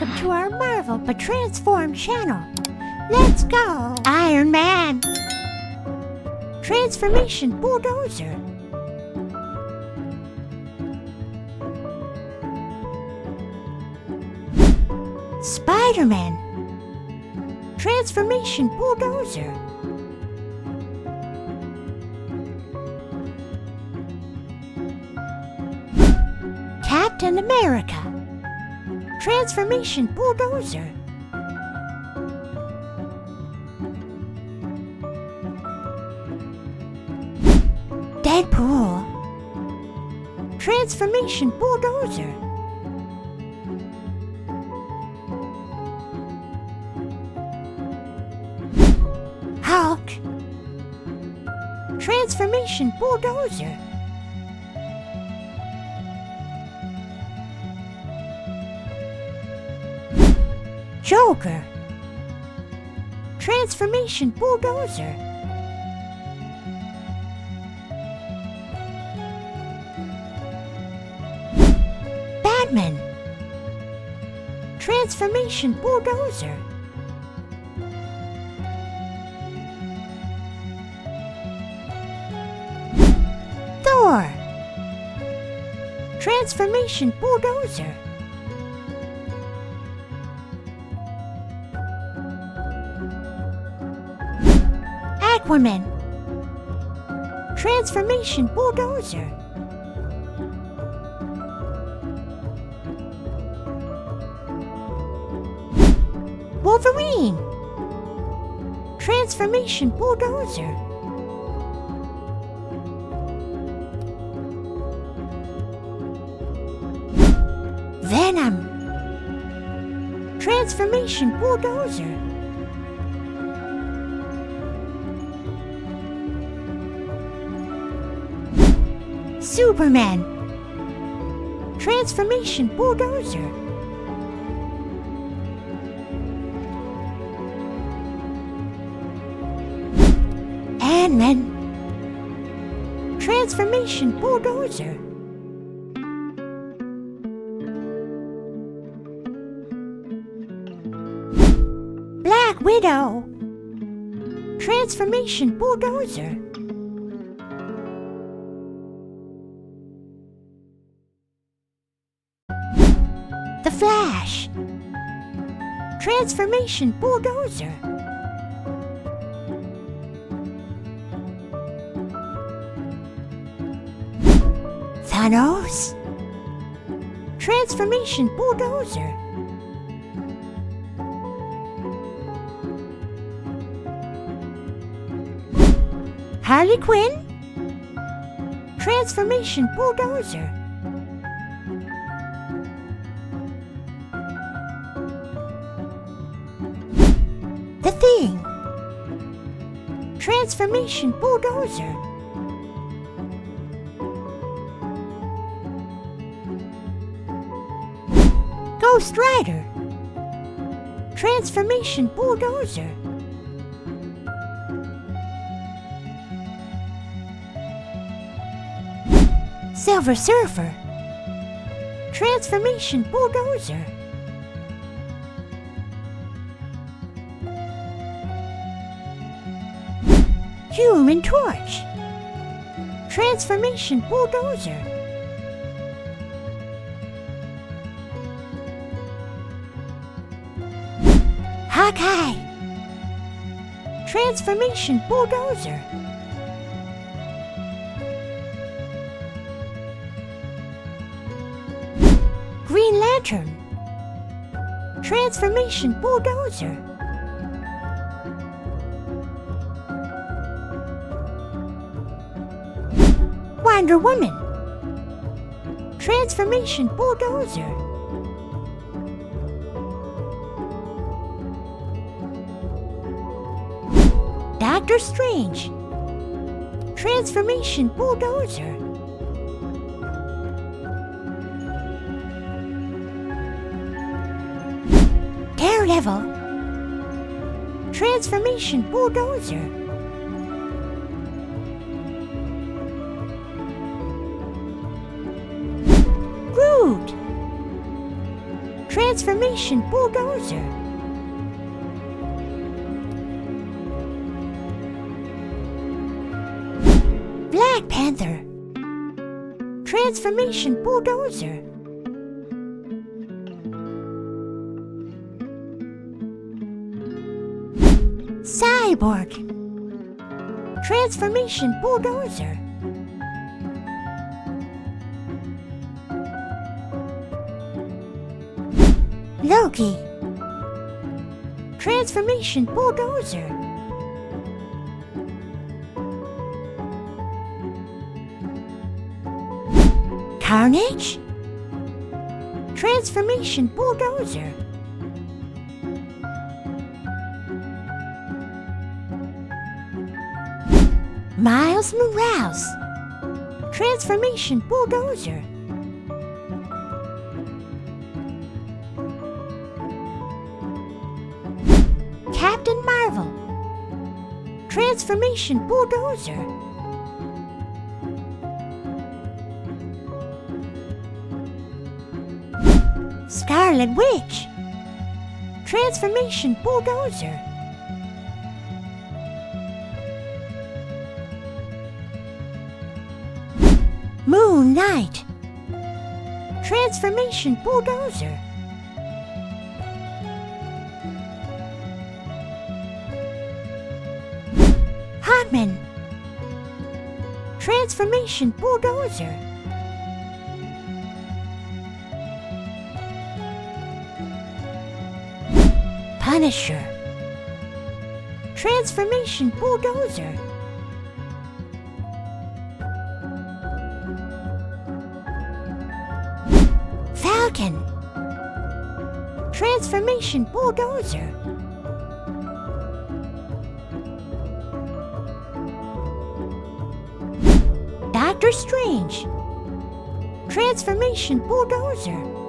Welcome to our Marvel but Transform channel. Let's go! Iron Man! Transformation Bulldozer. Spider-Man. Transformation Bulldozer. Captain America. Transformation Bulldozer. Deadpool. Transformation Bulldozer. Hulk. Transformation Bulldozer. Joker. Transformation Bulldozer. Batman. Transformation Bulldozer. Thor. Transformation Bulldozer. Aquaman. Transformation Bulldozer. Wolverine. Transformation Bulldozer. Venom. Transformation Bulldozer. Superman. Transformation Bulldozer. Ant-Man. Transformation Bulldozer. Black Widow. Transformation Bulldozer. The Flash. Transformation Bulldozer. Thanos. Transformation Bulldozer. Harley Quinn. Transformation Bulldozer. The Thing. Transformation Bulldozer. Ghost Rider. Transformation Bulldozer. Silver Surfer. Transformation Bulldozer. Human Torch. Transformation Bulldozer. Hawkeye. Transformation Bulldozer. Green Lantern. Transformation Bulldozer. Wonder Woman. Transformation Bulldozer. Doctor Strange. Transformation Bulldozer. Daredevil. Transformation Bulldozer. Groot. Transformation Bulldozer. Black Panther. Transformation Bulldozer. Cyborg. Transformation Bulldozer. Loki. Transformation Bulldozer. Carnage. Transformation Bulldozer. Miles Morales. Transformation Bulldozer. Captain Marvel. Transformation Bulldozer. Scarlet Witch. Transformation Bulldozer. Moon Knight. Transformation Bulldozer. Hotman. Transformation Bulldozer. Punisher. Transformation Bulldozer. Falcon. Transformation Bulldozer. Doctor Strange. Transformation Bulldozer.